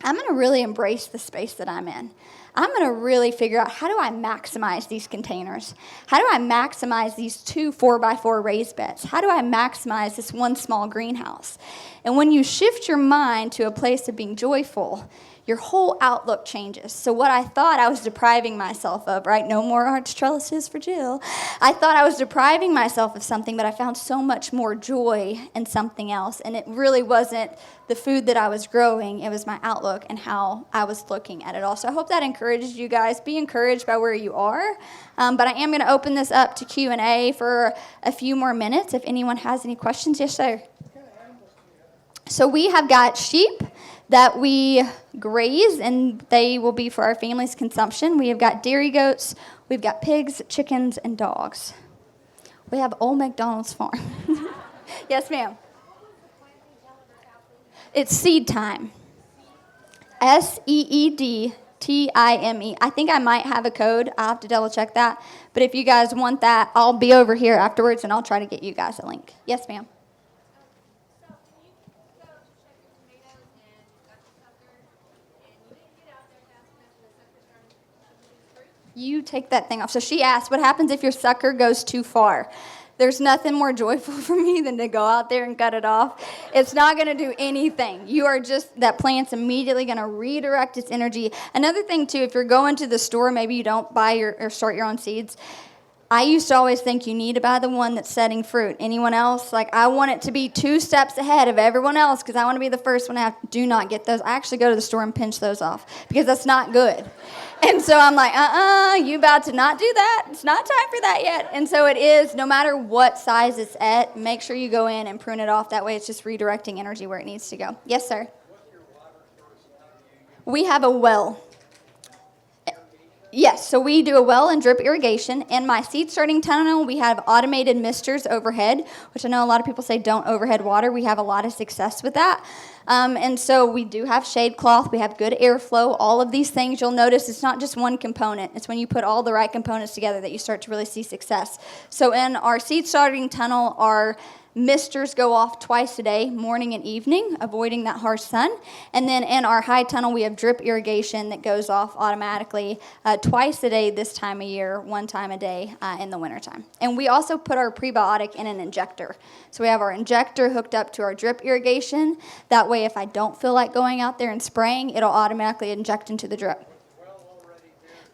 I'm going to really embrace the space that I'm in. I'm going to really figure out how do I maximize these containers? How do I maximize these 2 4x4 raised beds? How do I maximize this one small greenhouse? And when you shift your mind to a place of being joyful, your whole outlook changes. So what I thought I was depriving myself of, right? No more arch trellises for Jill. I thought I was depriving myself of something, but I found so much more joy in something else. And it really wasn't the food that I was growing. It was my outlook and how I was looking at it all. So I hope that encourages you guys. Be encouraged by where you are. But I am going to open this up to Q&A for a few more minutes. If anyone has any questions. Yes, sir. So we have got sheep that we graze, and they will be for our family's consumption. We have got dairy goats, we've got pigs, chickens, and dogs. We have Old McDonald's farm. Yes, ma'am. It's seed time. SEEDTIME. I think I might have a code. I'll have to double check that. But if you guys want that, I'll be over here afterwards, and I'll try to get you guys a link. Yes, ma'am. You take that thing off. So she asked, what happens if your sucker goes too far? There's nothing more joyful for me than to go out there and cut it off. It's not going to do anything. You are just, that plant's immediately going to redirect its energy. Another thing, too, if you're going to the store, maybe you don't buy or start your own seeds. I used to always think you need to buy the one that's setting fruit. Anyone else? Like, I want it to be 2 steps ahead of everyone else because I want to be the first one to have. Do not get those. I actually go to the store and pinch those off because that's not good. And so I'm like, you about to not do that. It's not time for that yet. And so it is, no matter what size it's at, make sure you go in and prune it off. That way it's just redirecting energy where it needs to go. Yes, sir. We have a well. Yes, so we do a well and drip irrigation. In my seed starting tunnel, we have automated misters overhead, which I know a lot of people say don't overhead water. We have a lot of success with that. And so we do have shade cloth. We have good airflow. All of these things, you'll notice it's not just one component. It's when you put all the right components together that you start to really see success. So in our seed starting tunnel, our misters go off twice a day, morning and evening, avoiding that harsh sun. And then in our high tunnel, we have drip irrigation that goes off automatically twice a day this time of year, 1 time a day in the wintertime. And we also put our prebiotic in an injector. So we have our injector hooked up to our drip irrigation. That way, if I don't feel like going out there and spraying, it'll automatically inject into the drip.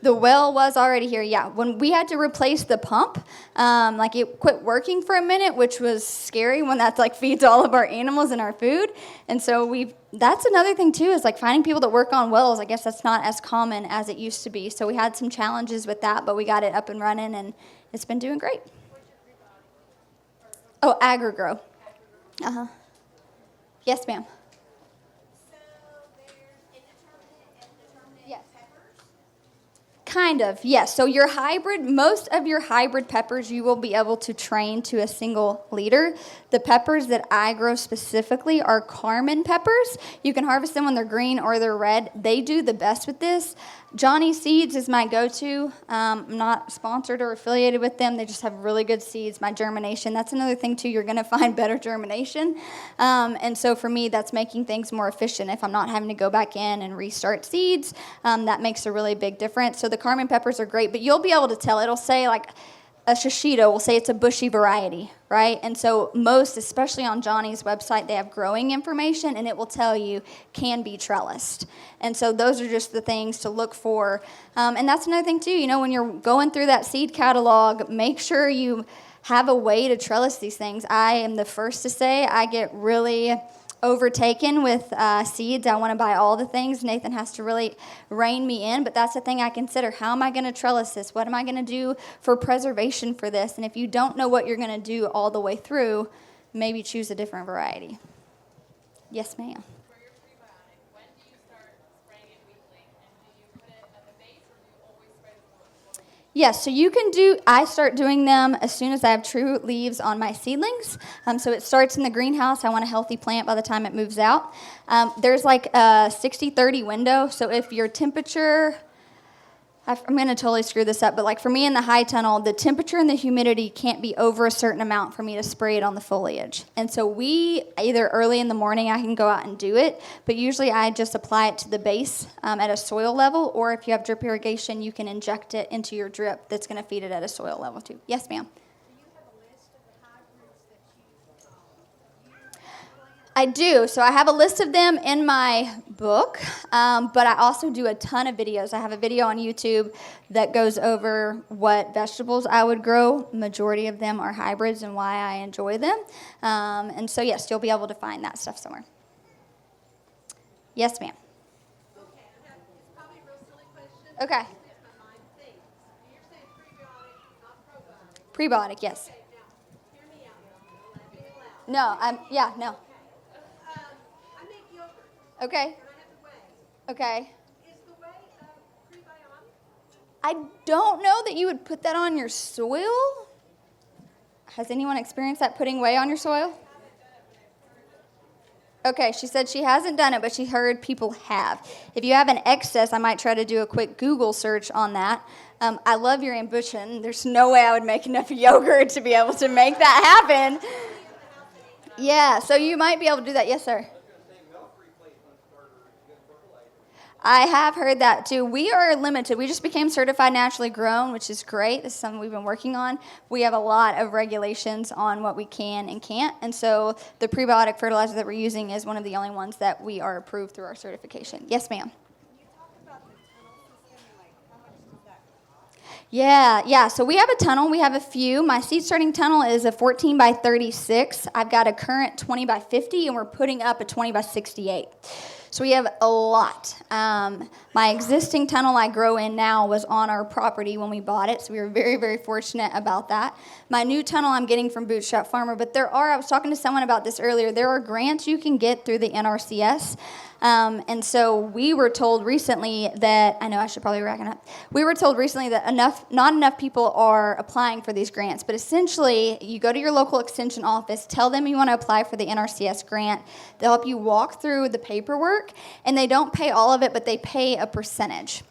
The well was already here, yeah. When we had to replace the pump, like it quit working for a minute, which was scary when that's like feeds all of our animals and our food. And so that's another thing too, is like finding people that work on wells. I guess that's not as common as it used to be. So we had some challenges with that, but we got it up and running and it's been doing great. Oh, AgriGrow. Uh-huh. Yes, ma'am. Kind of, yes. So your hybrid, most of your hybrid peppers you will be able to train to a single leader. The peppers that I grow specifically are Carmen peppers. You can harvest them when they're green or they're red. They do the best with this. Johnny Seeds is my go-to. I'm not sponsored or affiliated with them. They just have really good seeds. My germination, that's another thing too. You're going to find better germination. And so for me, that's making things more efficient. If I'm not having to go back in and restart seeds, that makes a really big difference. So the Carmen peppers are great, but you'll be able to tell. It'll say like a shishito will say it's a bushy variety, right? And so most, especially on Johnny's website, they have growing information, and it will tell you can be trellised. And so those are just the things to look for. And that's another thing, too. When you're going through that seed catalog, make sure you have a way to trellis these things. I am the first to say I get really overtaken with seeds. I want to buy all the things. Nathan has to really rein me in, but that's the thing I consider. How am I going to trellis this? What am I going to do for preservation for this? And if you don't know what you're going to do all the way through, maybe choose a different variety. Yes, ma'am. For your prebiotic, when do you start spraying it weekly? And do you put it at the base, or do you always spray it before? Yes, so I start doing them as soon as I have true leaves on my seedlings. So it starts in the greenhouse. I want a healthy plant by the time it moves out. There's like a 60-30 window. So if your temperature, I'm going to totally screw this up, but like for me in the high tunnel, the temperature and the humidity can't be over a certain amount for me to spray it on the foliage. And so either early in the morning I can go out and do it, but usually I just apply it to the base at a soil level, or if you have drip irrigation, you can inject it into your drip that's going to feed it at a soil level too. Yes, ma'am. I do. So I have a list of them in my book, but I also do a ton of videos. I have a video on YouTube that goes over what vegetables I would grow. Majority of them are hybrids and why I enjoy them. And so, yes, you'll be able to find that stuff somewhere. Yes, ma'am. Okay, it's probably a real silly question. Okay. My mind thinks. You're saying prebiotic, not probiotic. Prebiotic, yes. Okay, now, hear me out. Laughing aloud. No. I make yogurt, Okay. and I have the whey. Okay. Is the whey prebiotic? I don't know that you would put that on your soil. Has anyone experienced that, putting whey on your soil? Okay, she said she hasn't done it, but she heard people have. If you have an excess, I might try to do a quick Google search on that. I love your ambition. There's no way I would make enough yogurt to be able to make that happen. Yeah, so you might be able to do that. Yes, sir. I have heard that too. We are limited. We just became certified naturally grown, which is great. This is something we've been working on. We have a lot of regulations on what we can and can't. And so the prebiotic fertilizer that we're using is one of the only ones that we are approved through our certification. Yes, ma'am. Can you talk about the tunnel system? Like, how much does that cost? Yeah. So we have a tunnel. We have a few. My seed starting tunnel is a 14 by 36. I've got a current 20 by 50, and we're putting up a 20 by 68. So we have a lot. My existing tunnel I grow in now was on our property when we bought it, so we were very, very fortunate about that. My new tunnel I'm getting from Bootstrap Farmer, but I was talking to someone about this earlier, there are grants you can get through the NRCS. And so we were told recently that, I know I should probably rack it up. We were told recently that not enough people are applying for these grants, but essentially you go to your local extension office, tell them you want to apply for the NRCS grant. They'll help you walk through the paperwork, and they don't pay all of it, but they pay a percentage.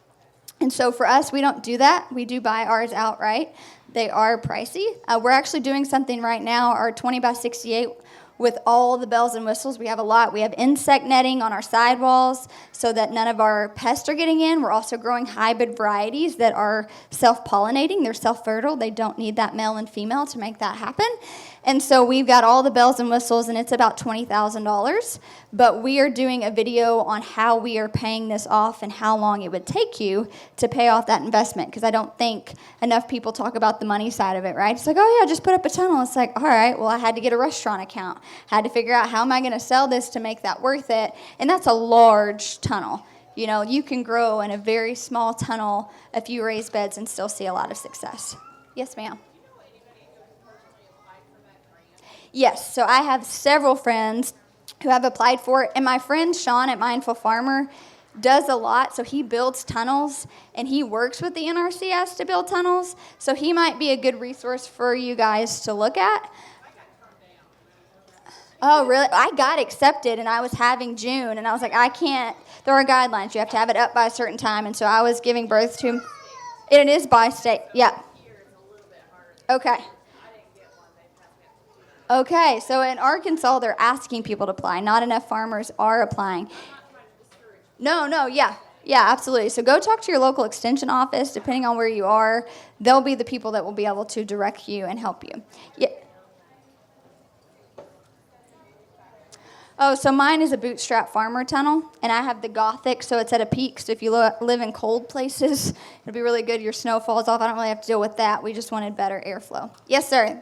And so for us, we don't do that. We do buy ours outright. They are pricey. We're actually doing something right now, our 20 by 68 with all the bells and whistles. We have a lot. We have insect netting on our sidewalls so that none of our pests are getting in. We're also growing hybrid varieties that are self-pollinating. They're self-fertile. They don't need that male and female to make that happen. And so we've got all the bells and whistles, and it's about $20,000. But we are doing a video on how we are paying this off and how long it would take you to pay off that investment, because I don't think enough people talk about the money side of it, right? It's like, oh, yeah, just put up a tunnel. It's like, all right, well, I had to get a restaurant account. Had to figure out how am I going to sell this to make that worth it. And that's a large tunnel. You can grow in a very small tunnel a few raised beds and still see a lot of success. Yes, ma'am. Yes, so I have several friends who have applied for it. And my friend Sean at Mindful Farmer does a lot. So he builds tunnels, and he works with the NRCS to build tunnels. So he might be a good resource for you guys to look at. Oh, really? I got accepted, and I was having June, and I was like, I can't. There are guidelines. You have to have it up by a certain time, and so I was giving birth to him. It is by state. Yeah. Okay. Okay, so in Arkansas, they're asking people to apply. Not enough farmers are applying. No, yeah. Yeah, absolutely. So go talk to your local extension office. Depending on where you are, they'll be the people that will be able to direct you and help you. Yeah. Oh, so mine is a bootstrap farmer tunnel, and I have the Gothic, so it's at a peak. So if you live in cold places, it'll be really good. Your snow falls off. I don't really have to deal with that. We just wanted better airflow. Yes, sir.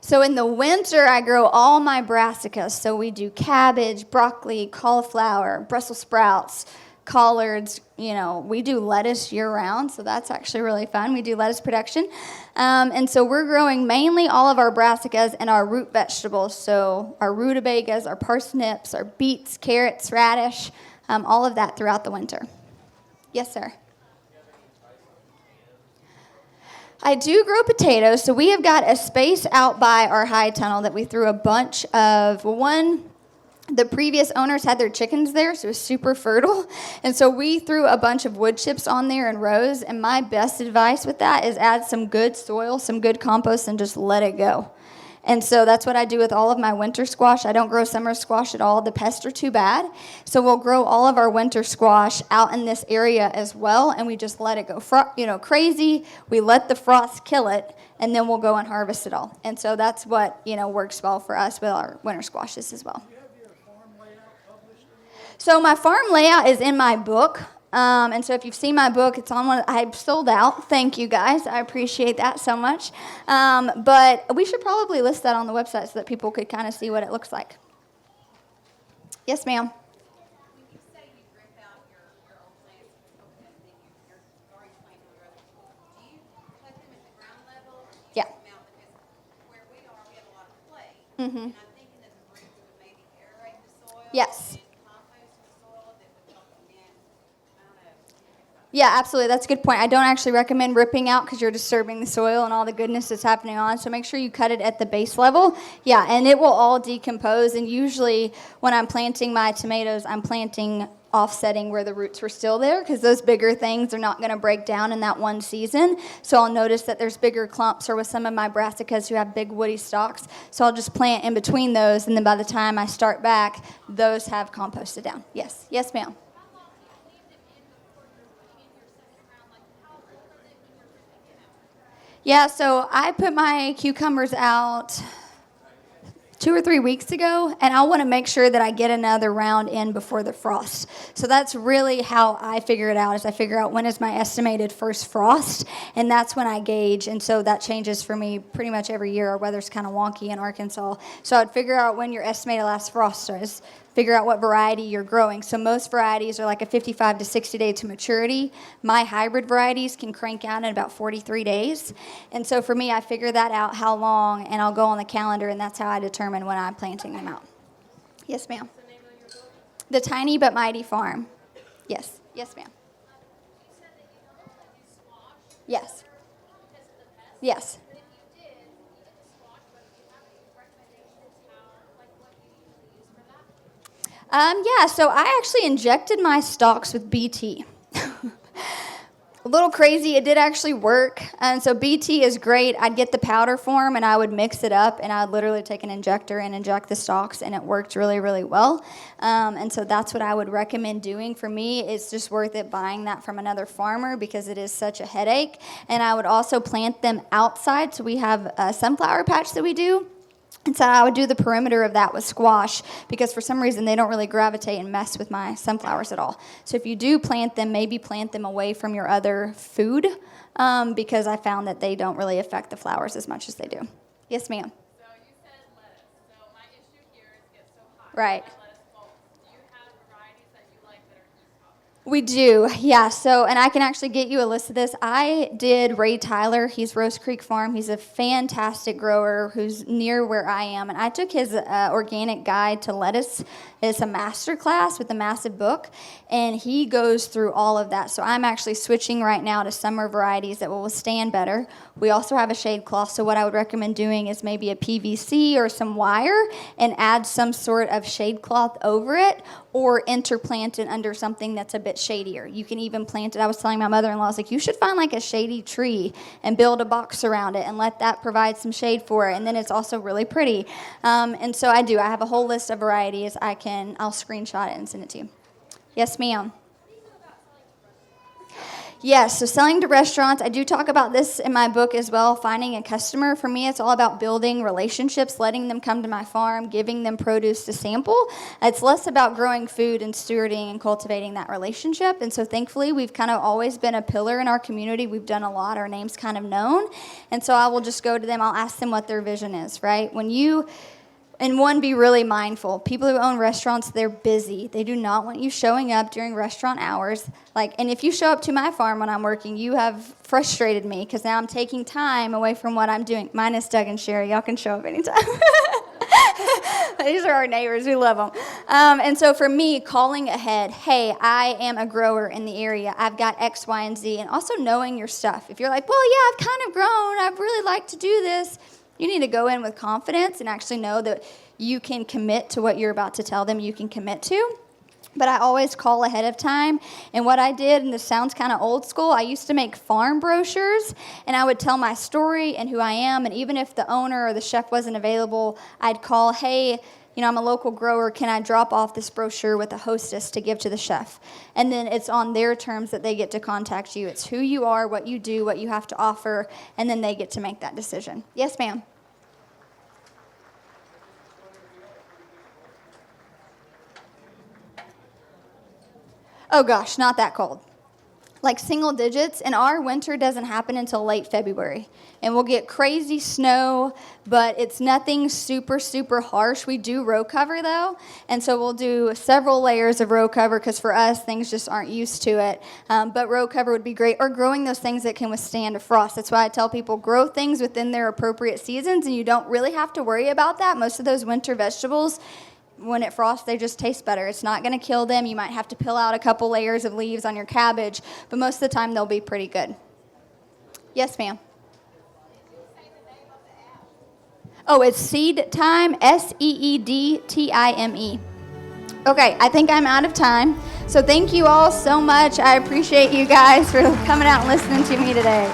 So in the winter, I grow all my brassicas. So we do cabbage, broccoli, cauliflower, Brussels sprouts, collards. We do lettuce year-round, so that's actually really fun. We do lettuce production. And so we're growing mainly all of our brassicas and our root vegetables. So our rutabagas, our parsnips, our beets, carrots, radish, all of that throughout the winter. Yes, sir. I do grow potatoes, so we have got a space out by our high tunnel that we threw a bunch of, the previous owners had their chickens there, so it was super fertile, and so we threw a bunch of wood chips on there in rows, and my best advice with that is add some good soil, some good compost, and just let it go. And so that's what I do with all of my winter squash. I don't grow summer squash at all. The pests are too bad. So we'll grow all of our winter squash out in this area as well, and we just let it go crazy. We let the frost kill it, and then we'll go and harvest it all. And so that's what works well for us with our winter squashes as well. Do you have your farm layout published? So my farm layout is in my book. And so if you've seen my book, it's on one. I've sold out. Thank you, guys. I appreciate that so much. But we should probably list that on the website so that people could kind of see what it looks like. Yes, ma'am. When you say you rip out your old plants, and then you're already planting your other tools, do you put them at the ground level, or do you Yeah. put them out? Because where we are, we have a lot of clay. Mm-hmm. And I'm thinking that the roots would maybe aerate the soil. Yes. And compost the soil that would help them in. I don't know. Yeah, absolutely. That's a good point. I don't actually recommend ripping out because you're disturbing the soil and all the goodness that's happening on. So make sure you cut it at the base level. Yeah, and it will all decompose. And usually when I'm planting my tomatoes, I'm planting offsetting where the roots were still there because those bigger things are not going to break down in that one season. So I'll notice that there's bigger clumps, or with some of my brassicas who have big woody stalks. So I'll just plant in between those, and then by the time I start back, those have composted down. Yes. Yes, ma'am. Yeah, so I put my cucumbers out 2 or 3 weeks ago, and I want to make sure that I get another round in before the frost. So that's really how I figure it out, is I figure out when is my estimated first frost, and that's when I gauge. And so that changes for me pretty much every year. Our weather's kind of wonky in Arkansas. So I'd figure out when your estimated last frost is, figure out what variety you're growing. So most varieties are like a 55 to 60 day to maturity. My hybrid varieties can crank out in about 43 days. And so for me, I figure that out how long, and I'll go on the calendar, and that's how I determine when I'm planting them out. Yes, ma'am. What's the name of your book? The Tiny But Mighty Farm. Yes. Yes, ma'am. You said that you don't really do squash Yes. because of the pests. Yes. But if you did the squash, but do you have any recommendations what you usually use for that? Yeah, so I actually injected my stalks with BT. A little crazy. It did actually work. And so BT is great. I'd get the powder form, and I would mix it up, and I'd literally take an injector and inject the stalks, and it worked really, really well. And so that's what I would recommend doing. For me, it's just worth it buying that from another farmer because it is such a headache. And I would also plant them outside. So we have a sunflower patch that we do. And so I would do the perimeter of that with squash because for some reason they don't really gravitate and mess with my sunflowers at all. So if you do plant them, maybe plant them away from your other food because I found that they don't really affect the flowers as much as they do. Yes, ma'am. So you said lettuce. So my issue here is it gets so hot. Right. My lettuce bulbs. Do you have varieties that you like that are heat tolerant? We do, yeah. So, and I can actually get you a list of this. I did Ray Tyler. He's Rose Creek Farm. He's a fantastic grower who's near where I am. And I took his organic guide to lettuce. It's a master class with a massive book, and he goes through all of that. So I'm actually switching right now to summer varieties that will withstand better. We also have a shade cloth. So what I would recommend doing is maybe a PVC or some wire and add some sort of shade cloth over it, or interplant it under something that's a bit shadier. You can even plant it. I was telling my mother-in-law, I was like, you should find like a shady tree and build a box around it and let that provide some shade for it. And then it's also really pretty. And so I do. I have a whole list of varieties. I'll screenshot it and send it to you. Yes, ma'am. Yes, so selling to restaurants, I do talk about this in my book as well, finding a customer. For me, it's all about building relationships, letting them come to my farm, giving them produce to sample. It's less about growing food and stewarding and cultivating that relationship. And so thankfully, we've kind of always been a pillar in our community. We've done a lot. Our name's kind of known. And so I will just go to them. I'll ask them what their vision is, right? And one, be really mindful. People who own restaurants, they're busy. They do not want you showing up during restaurant hours. And if you show up to my farm when I'm working, you have frustrated me because now I'm taking time away from what I'm doing. Mine is Doug and Sherry. Y'all can show up anytime. These are our neighbors. We love them. And so for me, calling ahead, hey, I am a grower in the area. I've got X, Y, and Z. And also knowing your stuff. If you're like, well, yeah, I've kind of grown. I'd really like to do this. You need to go in with confidence and actually know that you can commit to what you're about to tell them you can commit to. But I always call ahead of time. And what I did, and this sounds kind of old school, I used to make farm brochures, and I would tell my story and who I am. And even if the owner or the chef wasn't available, I'd call, hey, I'm a local grower. Can I drop off this brochure with a hostess to give to the chef? And then it's on their terms that they get to contact you. It's who you are, what you do, what you have to offer, and then they get to make that decision. Yes, ma'am. Oh gosh, not that cold. Like single digits, and our winter doesn't happen until late February. And we'll get crazy snow, but it's nothing super, super harsh. We do row cover though, and so we'll do several layers of row cover because for us, things just aren't used to it. But row cover would be great, or growing those things that can withstand a frost. That's why I tell people grow things within their appropriate seasons, and you don't really have to worry about that. Most of those winter vegetables, when it frosts, they just taste better. It's not going to kill them. You might have to peel out a couple layers of leaves on your cabbage, but most of the time they'll be pretty good. Yes, ma'am. Oh, it's Seed Time, SEEDTIME. Okay, I think I'm out of time. So thank you all so much. I appreciate you guys for coming out and listening to me today.